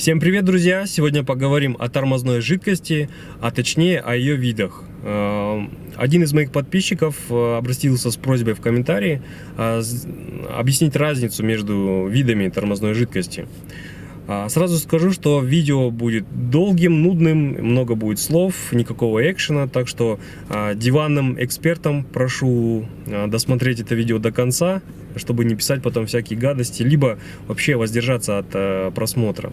Всем привет, друзья! Сегодня поговорим о тормозной жидкости, а точнее о ее видах. Один из моих подписчиков обратился с просьбой в комментарии объяснить разницу между видами тормозной жидкости. Сразу скажу, что видео будет долгим, нудным, много будет слов, никакого экшена, так что диванным экспертам прошу досмотреть это видео до конца, чтобы не писать потом всякие гадости, либо вообще воздержаться от просмотра.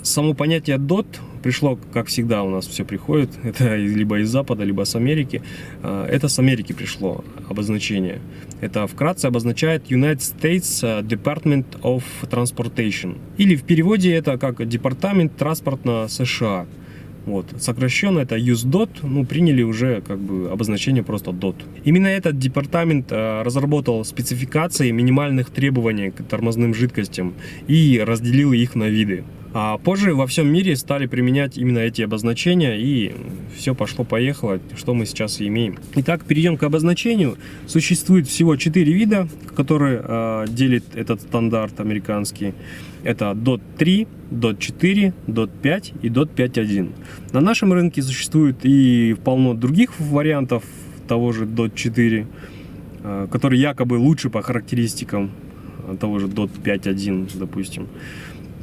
Само понятие DOT пришло, как всегда у нас все приходит, это либо из Запада, либо с Америки. Это с Америки пришло обозначение. Это вкратце обозначает United States Department of Transportation. Или в переводе это как Департамент транспорта США. Вот. Сокращенно это USDOT, приняли уже как бы обозначение просто DOT. Именно этот департамент разработал спецификации минимальных требований к тормозным жидкостям и разделил их на виды. А позже во всем мире стали применять именно эти обозначения, и все пошло-поехало, что мы сейчас и имеем. Итак, перейдем к обозначению. Существует всего 4 вида, которые делит этот стандарт американский. Это DOT 3, DOT 4, DOT 5 и DOT 5.1. На нашем рынке существует и полно других вариантов того же DOT 4, который якобы лучше по характеристикам того же DOT 5.1, допустим.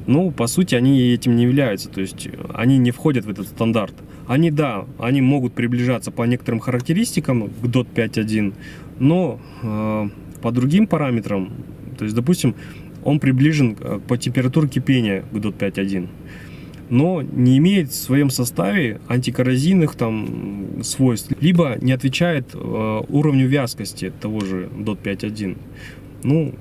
Но по сути они этим не являются, то есть они не входят в этот стандарт. Они могут приближаться по некоторым характеристикам к DOT 5.1, но по другим параметрам, то есть допустим, он приближен по температуре кипения к DOT 5.1, но не имеет в своем составе антикоррозийных свойств, либо не отвечает уровню вязкости того же DOT 5.1.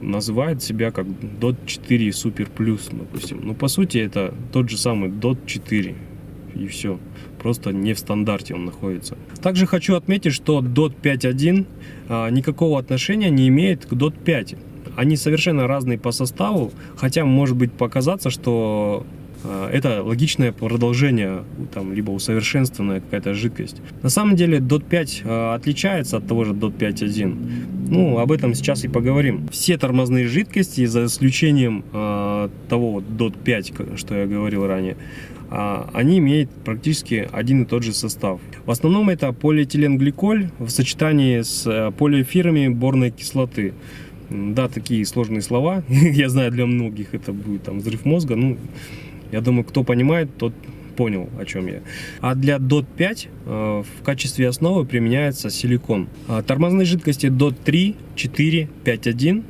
Называет себя как DOT 4 Super Plus, допустим. Но по сути это тот же самый DOT 4. И все. Просто не в стандарте он находится. Также хочу отметить, что DOT 5.1 никакого отношения не имеет к DOT 5. Они совершенно разные по составу, хотя может быть показаться, что это логичное продолжение, либо усовершенствованная какая-то жидкость. На самом деле DOT 5 отличается от того же DOT 5.1. Об этом сейчас и поговорим. Все тормозные жидкости, за исключением того DOT 5, что я говорил ранее, они имеют практически один и тот же состав. В основном это полиэтиленгликоль в сочетании с полиэфирами борной кислоты. Да, такие сложные слова. Я знаю, для многих это будет взрыв мозга. Я думаю, кто понимает, тот понял, о чем я. А для DOT 5 в качестве основы применяется силикон. Тормозные жидкости DOT 3, 4, 5.1,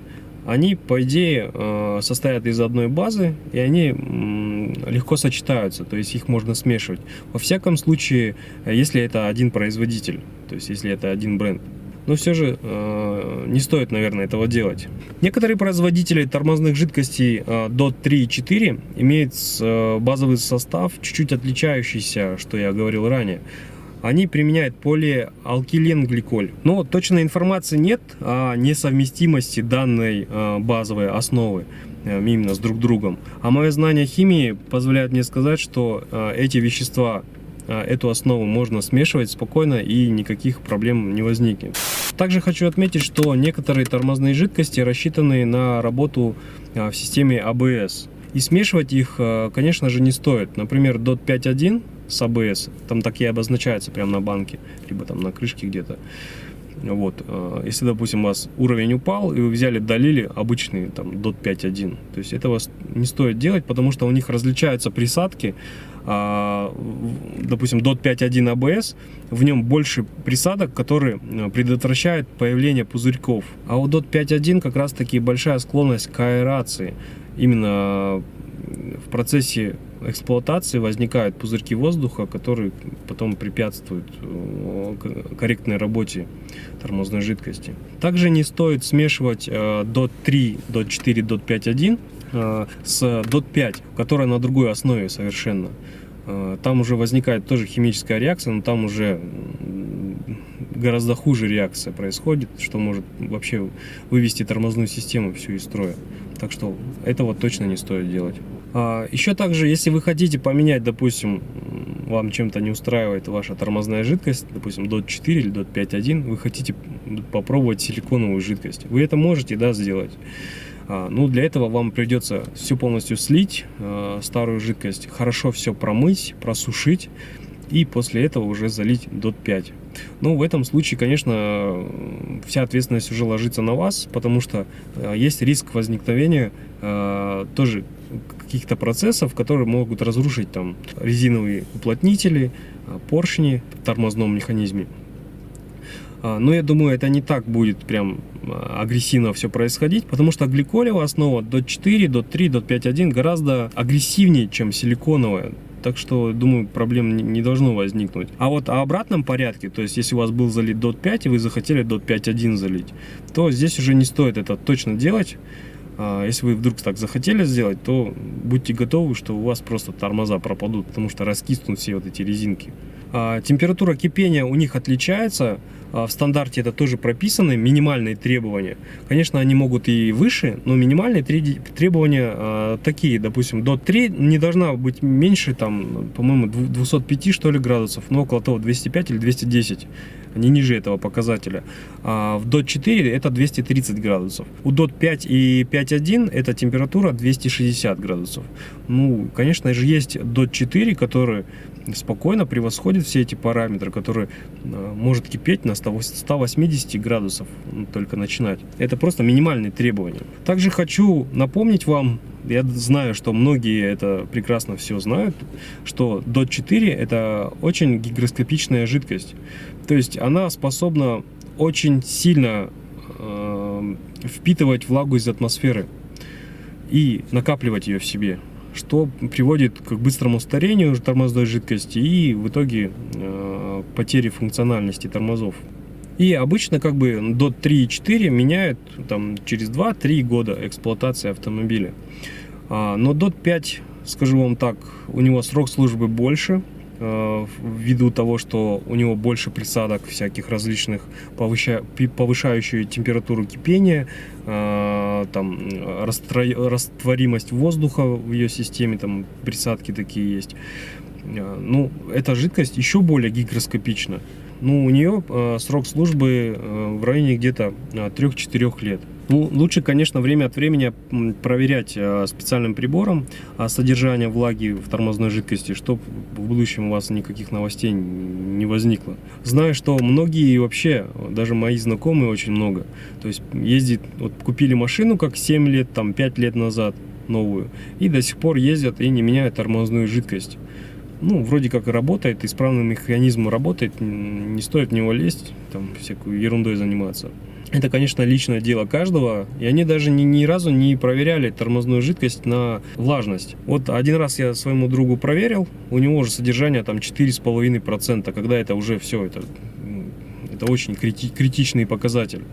они, по идее, состоят из одной базы, и они легко сочетаются, то есть их можно смешивать. Во всяком случае, если это один производитель, то есть если это один бренд. Но все же не стоит, наверное, этого делать. Некоторые производители тормозных жидкостей DOT 3 и 4 имеют базовый состав, чуть-чуть отличающийся, что я говорил ранее. Они применяют полиалкиленгликоль. Но точной информации нет о несовместимости данной базовой основы именно с друг другом. А мое знание химии позволяет мне сказать, что эти вещества, эту основу можно смешивать спокойно и никаких проблем не возникнет. Также хочу отметить, что некоторые тормозные жидкости рассчитаны на работу в системе ABS. И смешивать их, конечно же, не стоит. Например, DOT 5.1 с ABS, там так и обозначается прямо на банке, либо на крышке где-то. Вот. Если, допустим, у вас уровень упал, и вы взяли, долили обычный DOT 5.1, то есть этого не стоит делать, потому что у них различаются присадки. Допустим, DOT 5.1 ABS, в нем больше присадок, которые предотвращают появление пузырьков. А у DOT 5.1 как раз таки большая склонность к аэрации. Именно в процессе эксплуатации возникают пузырьки воздуха, которые потом препятствуют корректной работе тормозной жидкости. Также не стоит смешивать DOT 3, DOT 4, DOT 5.1 с DOT 5, которая на другой основе совершенно. Там уже возникает тоже химическая реакция, но там уже гораздо хуже реакция происходит, что может вообще вывести тормозную систему всю из строя. Так что этого точно не стоит делать. Еще также, если вы хотите поменять, допустим, вам чем-то не устраивает ваша тормозная жидкость, допустим, DOT 4 или DOT 5.1, вы хотите попробовать силиконовую жидкость, вы это можете, сделать. Ну, для этого вам придется все полностью слить, старую жидкость, хорошо все промыть, просушить, и после этого уже залить DOT 5. Ну, в этом случае, конечно, вся ответственность уже ложится на вас, потому что есть риск возникновения тоже каких-то процессов, которые могут разрушить там резиновые уплотнители, поршни в тормозном механизме. Но я думаю, это не так будет прям агрессивно все происходить, потому что гликолевая основа DOT 4, DOT 3, DOT 5.1 гораздо агрессивнее, чем силиконовая. Так что, думаю, проблем не должно возникнуть. А вот о обратном порядке, то есть если у вас был залит DOT 5 и вы захотели DOT 5.1 залить, то здесь уже не стоит это точно делать. Если вы вдруг так захотели сделать, то будьте готовы, что у вас просто тормоза пропадут, потому что раскиснут все вот эти резинки. Температура кипения у них отличается. В стандарте это тоже прописаны, минимальные требования. Конечно, они могут и выше, но минимальные требования такие. Допустим, DOT 3 не должна быть меньше, там, по-моему, 205 что ли градусов, но около того 205 или 210. Не ниже этого показателя. А в DOT 4 это 230 градусов. У DOT 5 и 5.1 это температура 260 градусов. Ну, конечно же, есть DOT 4, который спокойно превосходит все эти параметры, который может кипеть на 180 градусов, только начинать. Это просто минимальные требования. Также хочу напомнить вам, я знаю, что многие это прекрасно все знают, что DOT 4 это очень гигроскопичная жидкость. То есть она способна очень сильно впитывать влагу из атмосферы и накапливать ее в себе, что приводит к быстрому старению тормозной жидкости и в итоге потере функциональности тормозов. И обычно как бы DOT 3 и 4 меняют там, через 2-3 года эксплуатации автомобиля. Но DOT 5, скажу вам так, у него срок службы больше, ввиду того, что у него больше присадок всяких различных, повышающие температуру кипения, там, растворимость воздуха в ее системе, там присадки такие есть. Ну, эта жидкость еще более гигроскопична. Ну, у нее срок службы в районе где-то 3-4 лет. Ну, лучше, конечно, время от времени проверять специальным прибором содержание влаги в тормозной жидкости, чтобы в будущем у вас никаких новостей не возникло. Знаю, что многие вообще, даже мои знакомые очень много, то есть ездят, вот купили машину как 7 лет, там 5 лет назад новую, и до сих пор ездят и не меняют тормозную жидкость. Ну, вроде как и работает, исправный механизм работает, не стоит в него лезть, там всякой ерундой заниматься. Это, конечно, личное дело каждого, и они даже ни разу не проверяли тормозную жидкость на влажность. Вот один раз я своему другу проверил, у него уже содержание там 4,5%, когда это уже все, это очень критичный показатель.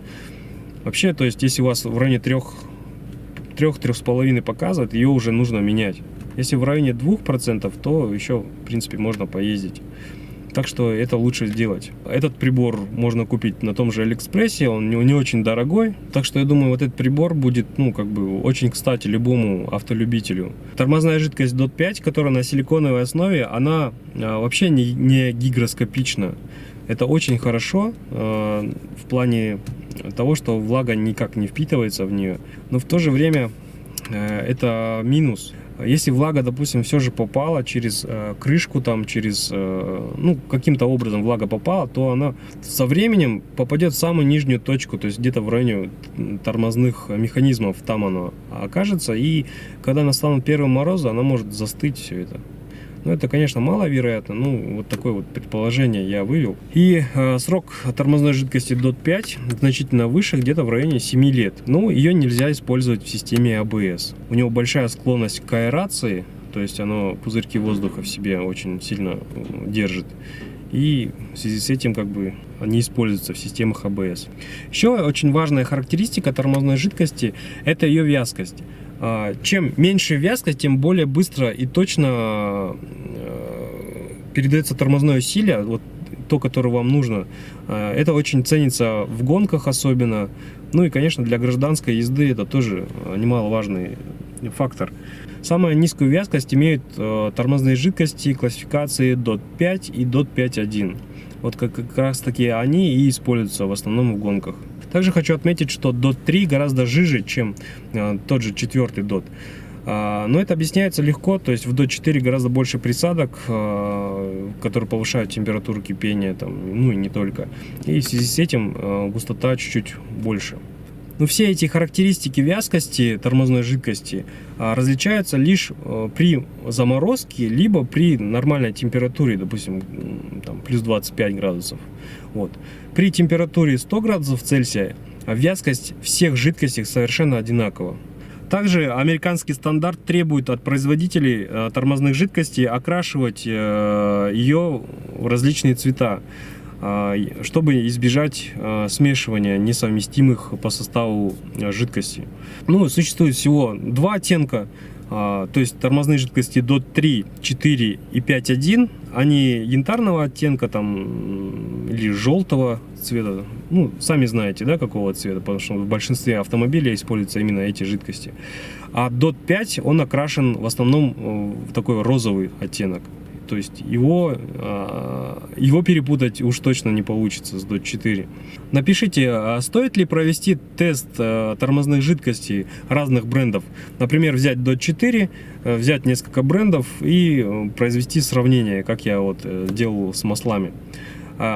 Вообще, то есть, если у вас в районе 3-3,5 показывает, ее уже нужно менять. Если в районе 2%, то еще, в принципе, можно поездить. Так что это лучше сделать. Этот прибор можно купить на том же Алиэкспрессе, он не очень дорогой. Так что я думаю, вот этот прибор будет, ну, как бы очень кстати любому автолюбителю. Тормозная жидкость DOT 5, которая на силиконовой основе, она вообще не гигроскопична. Это очень хорошо в плане того, что влага никак не впитывается в нее. Но в то же время это минус. Если влага, допустим, все же попала через крышку, там, через, ну, каким-то образом влага попала, то она со временем попадет в самую нижнюю точку, то есть где-то в районе тормозных механизмов, там она окажется, и когда настанут первые морозы, она может застыть все это. Но это, конечно, маловероятно, ну, вот такое вот предположение я вывел. И срок тормозной жидкости DOT 5 значительно выше, где-то в районе 7 лет. Но ее нельзя использовать в системе ABS. У него большая склонность к аэрации, то есть оно пузырьки воздуха в себе очень сильно держит. И в связи с этим как бы не используется в системах ABS. Еще очень важная характеристика тормозной жидкости – это ее вязкость. Чем меньше вязкость, тем более быстро и точно передается тормозное усилие, вот то, которое вам нужно. Это очень ценится в гонках особенно. Ну и, конечно, для гражданской езды это тоже немаловажный фактор. Самую низкую вязкость имеют тормозные жидкости классификации DOT 5 и DOT 5.1. Вот как раз таки они и используются в основном в гонках. Также хочу отметить, что DOT 3 гораздо жиже, чем тот же 4-й DOT. Но это объясняется легко, то есть в DOT 4 гораздо больше присадок, которые повышают температуру кипения, ну и не только. И в связи с этим густота чуть-чуть больше. Но все эти характеристики вязкости тормозной жидкости различаются лишь при заморозке, либо при нормальной температуре, допустим, плюс 25 градусов. Вот. При температуре 100 градусов Цельсия вязкость всех жидкостей совершенно одинакова. Также американский стандарт требует от производителей тормозных жидкостей окрашивать ее в различные цвета, чтобы избежать смешивания несовместимых по составу жидкостей. Ну, существует всего два оттенка, то есть тормозные жидкости DOT 3, 4 и 5.1. Они янтарного оттенка или желтого цвета. Ну, сами знаете, да, какого цвета, потому что в большинстве автомобилей используются именно эти жидкости. А DOT 5, он окрашен в основном в такой розовый оттенок. То есть его перепутать уж точно не получится с DOT 4. Напишите, стоит ли провести тест тормозных жидкостей разных брендов. Например, взять DOT 4, взять несколько брендов и произвести сравнение, как я вот делал с маслами.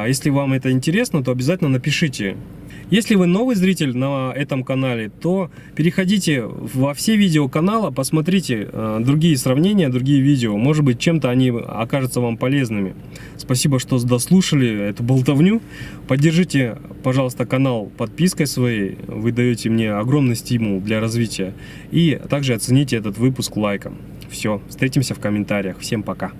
Если вам это интересно, то обязательно напишите. Если вы новый зритель на этом канале, то переходите во все видео канала, посмотрите другие сравнения, другие видео. Может быть, чем-то они окажутся вам полезными. Спасибо, что дослушали эту болтовню. Поддержите, пожалуйста, канал подпиской своей. Вы даете мне огромный стимул для развития. И также оцените этот выпуск лайком. Все, встретимся в комментариях. Всем пока.